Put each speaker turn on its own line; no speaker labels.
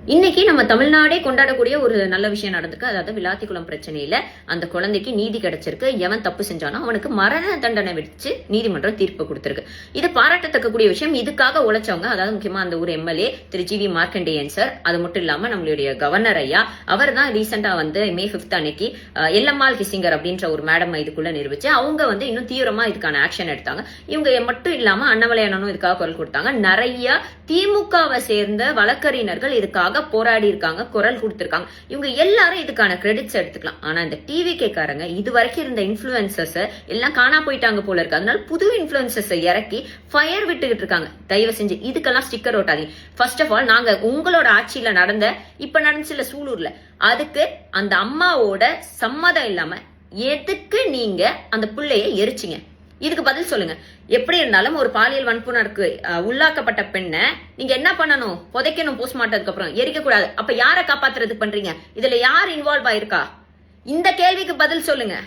இன்னைக்கு நம்ம தமிழ்நாடே கொண்டாடக்கூடிய ஒரு நல்ல விஷயம் நடந்திருக்கு. அதாவது விளாத்திக்குளம் பிரச்சனையில அந்த குழந்தைக்கு நீதி கிடைச்சிருக்கு. எவன் தப்பு செஞ்சானோ அவனுக்கு மரண தண்டனை விதிச்சு நீதிமன்றம் தீர்ப்பு கொடுத்திருக்கு. இது பாராட்டத்தக்கக்கூடிய விஷயம். இதுக்காக உழைச்சவங்க, அதாவது முக்கியமா அந்த ஊர் MLA Thiru G we Markandeyan sir, அது மட்டும் இல்லாம நம்மளுடைய கவர்னர் ஐயா, அவர் தான் ரீசெண்டா மே 5 அன்னைக்கு எல்லம்மாள் கிசிங்கர் அப்படின்ற ஒரு மேடம் இதுக்குள்ள நிரூபிச்சு அவங்க இன்னும் தீவிரமா இதுக்கான ஆக்ஷன் எடுத்தாங்க. இவங்க மட்டும் இல்லாம அண்ணாமலையானும் இதுக்காக குரல் கொடுத்தாங்க. நிறைய திமுகவை சேர்ந்த வழக்கறிஞர்கள் இதுக்காக போராடி இருக்காங்க, குரல் கொடுத்திருக்காங்க. இவங்க எல்லாரும் இதுக்கான கிரெடிட்ஸ் எடுத்துக்கலாம். ஆனா இந்த டிவி கேக்காரங்க இது வரைக்கும் இருந்த இன்ஃபுளுசர்ஸ் எல்லாம் காணா போயிட்டாங்க போல இருக்கு. அதனால புது இன்ஃபுளுசர்ஸ் இறக்கி ஃபயர் விட்டுக்கிட்டு இருக்காங்க. தயவு செஞ்சு இதுக்கெல்லாம் ஸ்டிக்கர் ஓட்டாதீங்க. ஃபர்ஸ்ட் ஆஃப் ஆல், நாங்க உங்களோட ஆட்சியில இப்ப நடந்துச்சுல சூலூர்ல, அதுக்கு அந்த அம்மாவோட சம்மதம் இல்லாம எதுக்கு நீங்க அந்த பிள்ளைய எரிச்சிங்க? இதுக்கு பதில் சொல்லுங்க. எப்படி இருந்தாலும் ஒரு பாலியல் வன்புணர்வுக்கு உள்ளாக்கப்பட்ட பெண்ணை நீங்க என்ன பண்ணணும்? புதைக்கணும். போஸ்ட்மார்ட்டத்துக்கு அப்புறம் எரிக்க கூடாது. அப்ப யாரை காப்பாத்துறதுக்கு பண்றீங்க? இதுல யார் இன்வால்வ் ஆயிருக்கா? இந்த கேள்விக்கு பதில் சொல்லுங்க.